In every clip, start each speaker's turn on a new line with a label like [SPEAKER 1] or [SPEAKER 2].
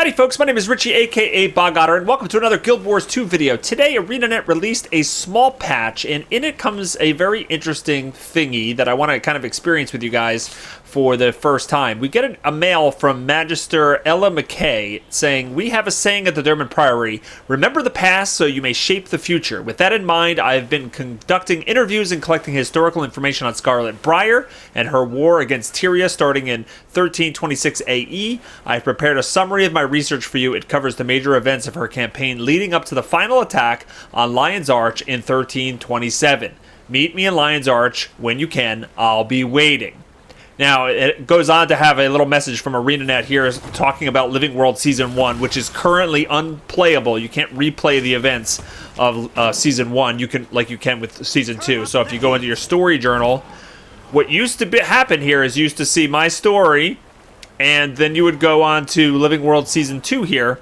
[SPEAKER 1] Howdy folks, my name is Richie aka Otter, and welcome to another Guild Wars 2 video. Today ArenaNet released a small patch, and in it comes a very interesting thingy that I want to kind of experience with you guys for the first time. We get a mail from Magister Ella McKay saying, "We have a saying at the Durman Priory, remember the past so you may shape the future. With that in mind, I've been conducting interviews and collecting historical information on Scarlet Briar and her war against Tyria starting in 1326 AE. I've prepared a summary of my research for you. It covers the major events of her campaign leading up to the final attack on Lion's Arch in 1327. Meet me in Lion's Arch when you can. I'll be waiting." Now, it goes on to have a little message from ArenaNet here talking about Living World Season 1, which is currently unplayable. You can't replay the events of Season 1 like you can with Season 2. So if you go into your story journal, what used to happen here is you used to see my story, and then you would go on to Living World Season 2 here,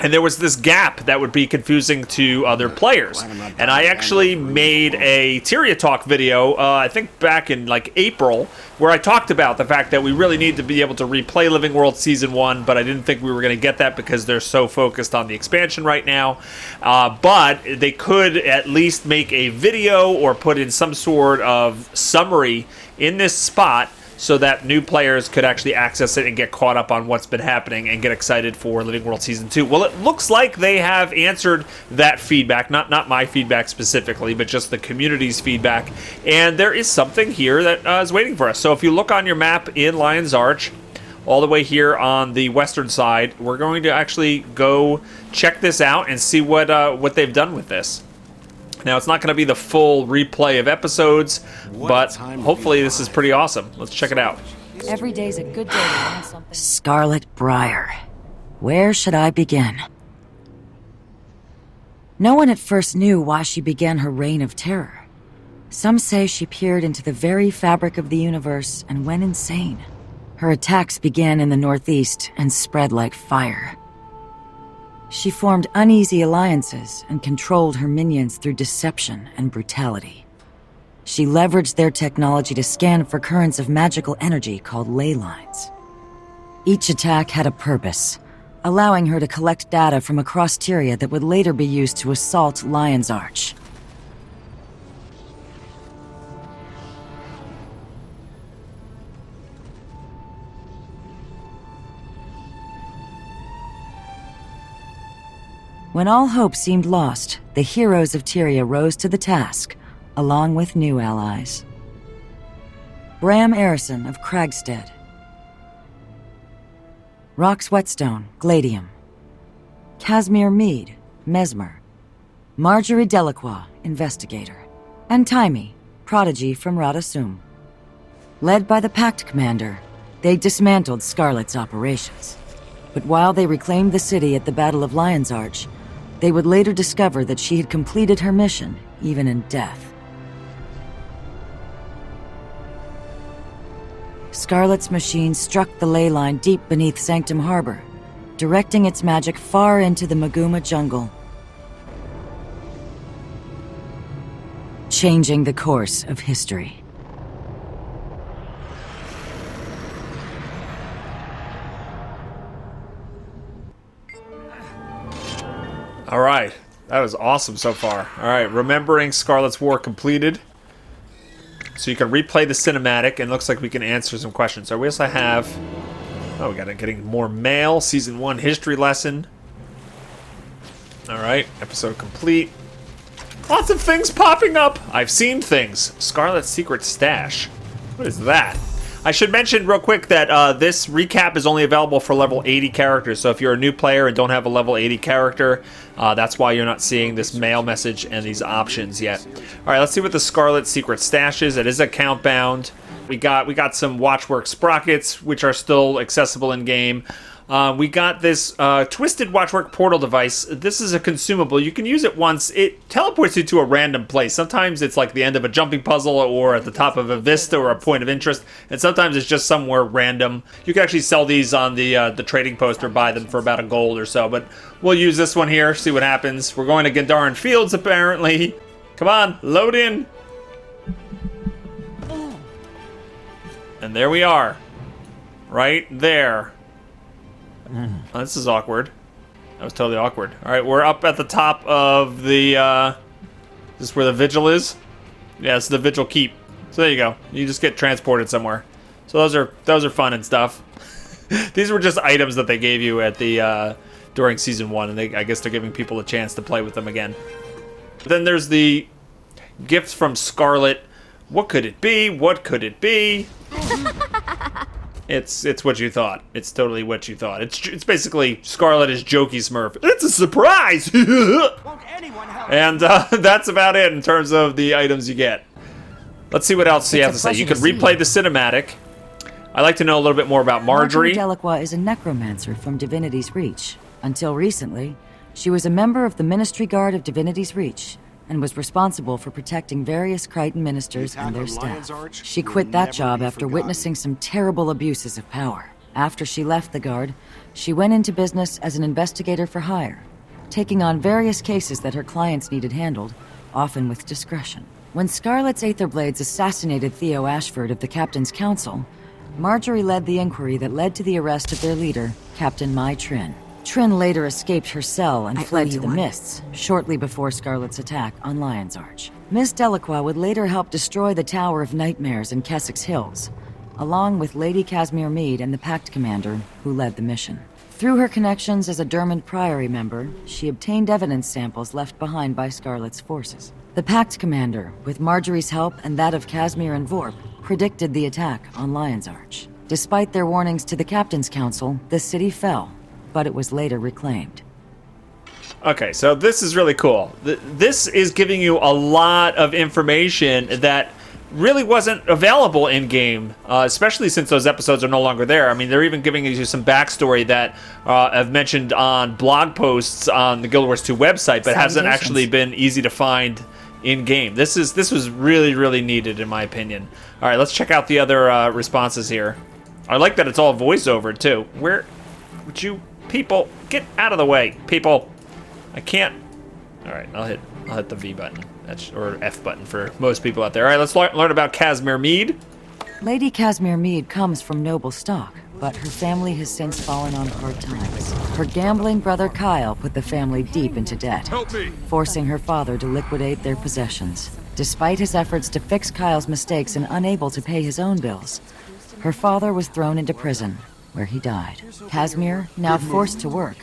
[SPEAKER 1] and there was this gap that would be confusing to other players. And I actually made a Tyria Talk video, I think back in like April, where I talked about the fact that we really need to be able to replay Living World Season 1, but I didn't think we were going to get that because they're so focused on the expansion right now. But they could at least make a video or put in some sort of summary in this spot so that new players could actually access it and get caught up on what's been happening and get excited for Living World Season 2. Well, it looks like they have answered that feedback, not my feedback specifically, but just the community's feedback, and there is something here that is waiting for us. So if you look on your map in Lion's Arch, all the way here on the western side, we're going to actually go check this out and see what they've done with this. Now, it's not going to be the full replay of episodes, but hopefully this is pretty awesome. Let's check it out.
[SPEAKER 2] Every day's a good day to learn something. Scarlet Briar. Where should I begin? No one at first knew why she began her reign of terror. Some say she peered into the very fabric of the universe and went insane. Her attacks began in the northeast and spread like fire. She formed uneasy alliances and controlled her minions through deception and brutality. She leveraged their technology to scan for currents of magical energy called ley lines. Each attack had a purpose, allowing her to collect data from across Tyria that would later be used to assault Lion's Arch. When all hope seemed lost, the heroes of Tyria rose to the task, along with new allies. Bram of Cragstead. Rox Whetstone, Gladium. Casimir Mead, Mesmer. Marjorie Delacroix, Investigator. And Taimi, Prodigy from Radasum. Led by the Pact Commander, they dismantled Scarlet's operations. But while they reclaimed the city at the Battle of Lion's Arch, they would later discover that she had completed her mission, even in death. Scarlet's machine struck the ley line deep beneath Sanctum Harbor, directing its magic far into the Maguma jungle, changing the course of history.
[SPEAKER 1] All right, that was awesome so far. All right, remembering Scarlet's War completed. So you can replay the cinematic, and it looks like we can answer some questions. So we also have, we got getting more mail, Season 1 history lesson. All right, episode complete. Lots of things popping up. I've seen things. Scarlet's secret stash. What is that? I should mention real quick that this recap is only available for level 80 characters, so if you're a new player and don't have a level 80 character, that's why you're not seeing this mail message and these options yet. Alright, let's see what the Scarlet Secret Stash is. It is account bound. We got some Watchwork sprockets, which are still accessible in-game. We got this twisted Watchwork portal device. This is a consumable. You can use it once. It teleports you to a random place. Sometimes it's like the end of a jumping puzzle or at the top of a vista or a point of interest, and sometimes it's just somewhere random. You can actually sell these on the trading post or buy them for about $1 or so, but we'll use this one here, see what happens. We're going to Gandaran Fields, apparently. Come on, load in. And there we are. Right there. Oh, this is awkward. That was totally awkward. All right, we're up at the top of the, is this where the vigil is? Yeah, it's the vigil keep. So there you go. You just get transported somewhere. So those are fun and stuff. These were just items that they gave you at the, during season 1, and I guess they're giving people a chance to play with them again. Then there's the gifts from Scarlet. What could it be? What could it be? It's what you thought. It's totally what you thought. It's basically Scarlet is Jokey Smurf. It's a surprise! And that's about it in terms of the items you get. Let's see what else you have to say. You could replay the cinematic. I'd like to know a little bit more about Marjorie.
[SPEAKER 2] Delacroix is a necromancer from Divinity's Reach. Until recently, she was a member of the Ministry Guard of Divinity's Reach and was responsible for protecting various Crichton ministers and their staff. She quit that job after witnessing some terrible abuses of power. After she left the Guard, she went into business as an investigator for hire, taking on various cases that her clients needed handled, often with discretion. When Scarlet's Aetherblades assassinated Theo Ashford of the Captain's Council, Marjorie led the inquiry that led to the arrest of their leader, Captain Mai Trin. Trin later escaped her cell and fled to the Mists, shortly before Scarlet's attack on Lion's Arch. Miss Delacroix would later help destroy the Tower of Nightmares in Keswick's Hills, along with Lady Casimir Meade and the Pact Commander, who led the mission. Through her connections as a Dermond Priory member, she obtained evidence samples left behind by Scarlet's forces. The Pact Commander, with Marjorie's help and that of Casimir and Vorp, predicted the attack on Lion's Arch. Despite their warnings to the Captain's Council, the city fell, but it was later reclaimed.
[SPEAKER 1] Okay, so this is really cool. This is giving you a lot of information that really wasn't available in-game, especially since those episodes are no longer there. I mean, they're even giving you some backstory that I've mentioned on blog posts on the Guild Wars 2 website, but hasn't actually been easy to find in-game. This was really, really needed, in my opinion. All right, let's check out the other responses here. I like that it's all voiceover, too. Where would you... People, get out of the way, people. I can't. All right, I'll hit the V button. Or F button for most people out there. All right, let's learn about Casimir Meade.
[SPEAKER 2] Lady Casimir Meade comes from noble stock, but her family has since fallen on hard times. Her gambling brother Kyle put the family deep into debt, forcing her father to liquidate their possessions. Despite his efforts to fix Kyle's mistakes and unable to pay his own bills, her father was thrown into prison, where he died. Casimir, now forced to work,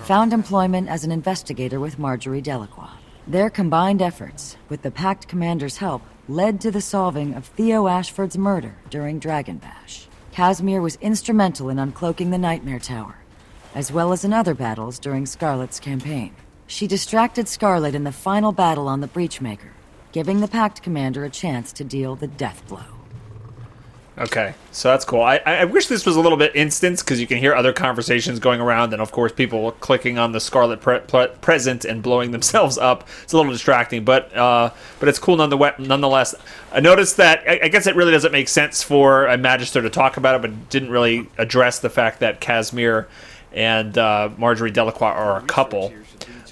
[SPEAKER 2] found employment as an investigator with Marjorie Delacroix. Their combined efforts, with the Pact Commander's help, led to the solving of Theo Ashford's murder during Dragon Bash. Casimir was instrumental in uncloaking the Nightmare Tower, as well as in other battles during Scarlet's campaign. She distracted Scarlet in the final battle on the Breachmaker, giving the Pact Commander a chance to deal the death blow.
[SPEAKER 1] Okay, so that's cool. I wish this was a little bit instant, because you can hear other conversations going around, and of course people clicking on the Scarlet present and blowing themselves up. It's a little distracting, but it's cool nonetheless. I noticed that, I guess it really doesn't make sense for a Magister to talk about it, but didn't really address the fact that Casimir and Marjorie Delacroix are a couple.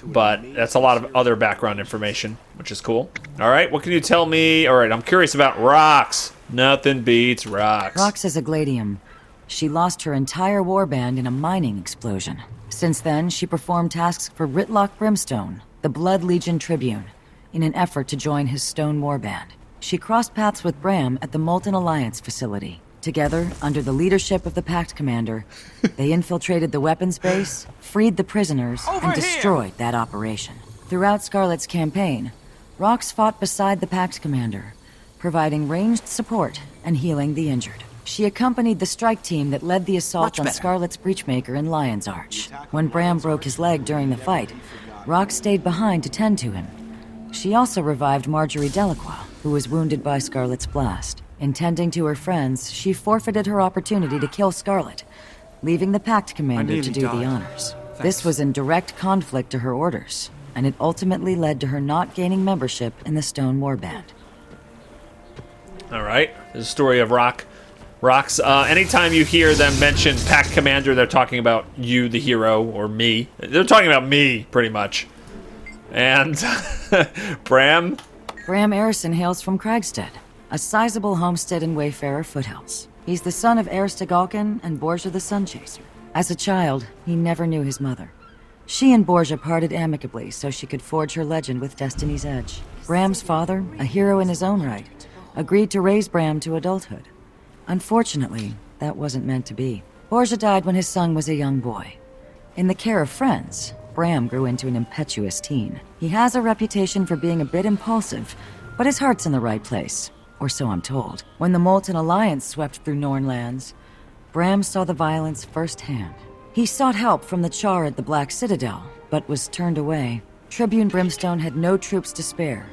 [SPEAKER 1] But that's a lot of other background information, which is cool. All right, what can you tell me? All right, I'm curious about Rox. Nothing beats Rox.
[SPEAKER 2] Rox is a Gladium. She lost her entire warband in a mining explosion. Since then, she performed tasks for Ritlock Brimstone, the Blood Legion Tribune, in an effort to join his Stone warband. She crossed paths with Bram at the Molten Alliance facility. Together, under the leadership of the Pact Commander, they infiltrated the weapons base, freed the prisoners, and destroyed that operation. Throughout Scarlet's campaign, Rox fought beside the Pact Commander, providing ranged support and healing the injured. She accompanied the strike team that led the assault on Scarlet's Breachmaker in Lion's Arch. When Bram broke his leg during the fight, Rox stayed behind to tend to him. She also revived Marjorie Delacroix, who was wounded by Scarlet's blast. Intending to her friends, she forfeited her opportunity to kill Scarlet, leaving the Pact Commander to do the honors. This was in direct conflict to her orders, and it ultimately led to her not gaining membership in the Stone Warband.
[SPEAKER 1] All right, there's a story of Rox. Anytime you hear them mention Pact Commander, they're talking about you, the hero, or me. They're talking about me, pretty much. And Bram?
[SPEAKER 2] Bram Arison hails from Kragstead, a sizable homestead in Wayfarer foothills. He's the son of Ersta Galkin and Borgia the Sunchaser. As a child, he never knew his mother. She and Borgia parted amicably so she could forge her legend with Destiny's Edge. Bram's father, a hero in his own right, agreed to raise Bram to adulthood. Unfortunately, that wasn't meant to be. Borgia died when his son was a young boy. In the care of friends, Bram grew into an impetuous teen. He has a reputation for being a bit impulsive, but his heart's in the right place, or so I'm told. When the Molten Alliance swept through Norn lands, Bram saw the violence firsthand. He sought help from the Char at the Black Citadel, but was turned away. Tribune Brimstone had no troops to spare,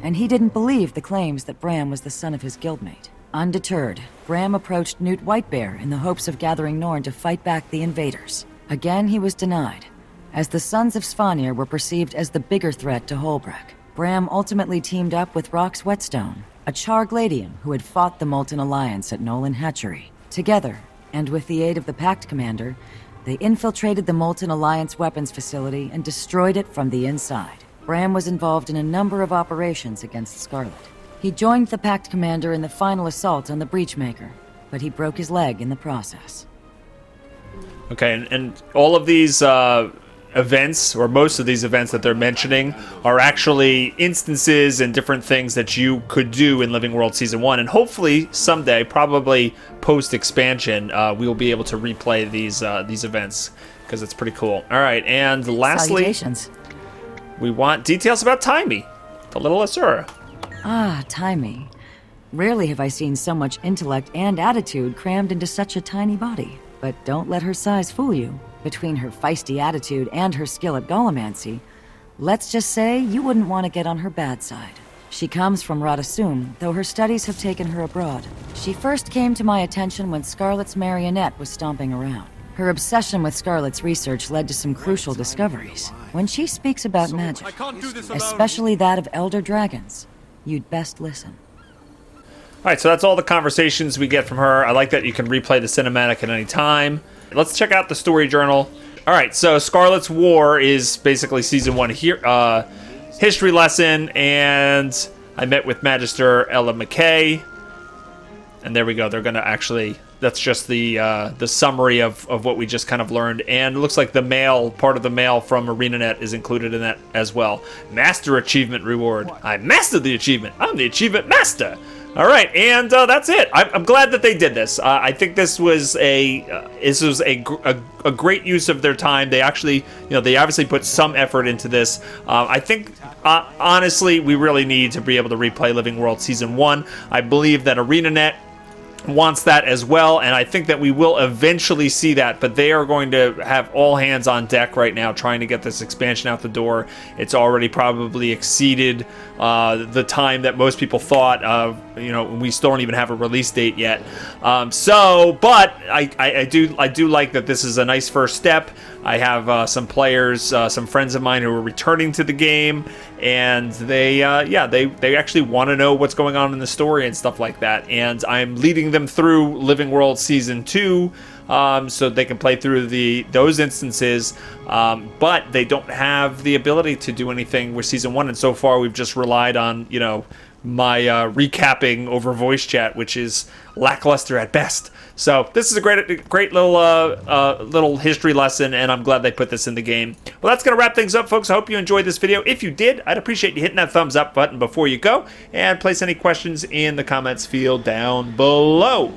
[SPEAKER 2] and he didn't believe the claims that Bram was the son of his guildmate. Undeterred, Bram approached Newt Whitebear in the hopes of gathering Norn to fight back the invaders. Again, he was denied, as the Sons of Svanir were perceived as the bigger threat to Holbrook. Bram ultimately teamed up with Rox Whetstone, a Char Gladian who had fought the Molten Alliance at Nolan Hatchery. Together, and with the aid of the Pact Commander, they infiltrated the Molten Alliance weapons facility and destroyed it from the inside. Bram was involved in a number of operations against Scarlet. He joined the Pact Commander in the final assault on the Breachmaker, but he broke his leg in the process.
[SPEAKER 1] Okay, and all of these events, or most of these events that they're mentioning, are actually instances and different things that you could do in Living World Season 1, and hopefully someday, probably post-expansion, we will be able to replay these events, because it's pretty cool. All right, and lastly, we want details about Timey, the little Asura.
[SPEAKER 2] Ah, Timey. Rarely have I seen so much intellect and attitude crammed into such a tiny body. But don't let her size fool you. Between her feisty attitude and her skill at Golomancy, let's just say you wouldn't want to get on her bad side. She comes from Radasum, though her studies have taken her abroad. She first came to my attention when Scarlet's marionette was stomping around. Her obsession with Scarlet's research led to some crucial discoveries. When she speaks about magic, especially that of elder dragons, you'd best listen.
[SPEAKER 1] All right, so that's all the conversations we get from her. I like that you can replay the cinematic at any time. Let's check out the story journal. All right, so Scarlet's War is basically Season 1 here, history lesson, and I met with Magister Ella McKay. And there we go. They're going to actually... That's just the summary of what we just kind of learned. And it looks like the mail, part of the mail from ArenaNet is included in that as well. Master Achievement Reward. I mastered the achievement. I'm the Achievement Master. All right, and that's it. I'm glad that they did this. I think this was a great use of their time. They actually, they obviously put some effort into this. I think, honestly, we really need to be able to replay Living World Season 1. I believe that ArenaNet wants that as well, and I think that we will eventually see that, but they are going to have all hands on deck right now trying to get this expansion out the door. It's already probably exceeded the time that most people thought. We still don't even have a release date yet. But I do like that this is a nice first step. I have some players, some friends of mine who are returning to the game, and they actually want to know what's going on in the story and stuff like that. And I'm leading them through Living World Season 2, so they can play through those instances, but they don't have the ability to do anything with Season 1. And so far, we've just relied on my recapping over voice chat, which is lackluster at best. So this is a great little history lesson, and I'm glad they put this in the game. Well, that's going to wrap things up, folks. I hope you enjoyed this video. If you did, I'd appreciate you hitting that thumbs up button before you go, and place any questions in the comments field down below.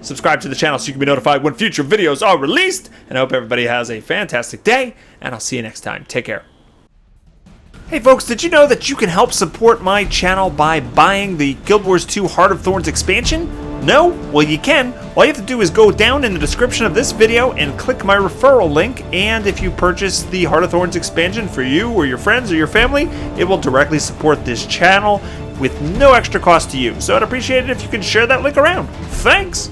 [SPEAKER 1] Subscribe to the channel so you can be notified when future videos are released, and I hope everybody has a fantastic day, and I'll see you next time. Take care. Hey folks, did you know that you can help support my channel by buying the Guild Wars 2 Heart of Thorns expansion? No? Well, you can. All you have to do is go down in the description of this video and click my referral link, and if you purchase the Heart of Thorns expansion for you or your friends or your family, it will directly support this channel with no extra cost to you. So I'd appreciate it if you can share that link around. Thanks!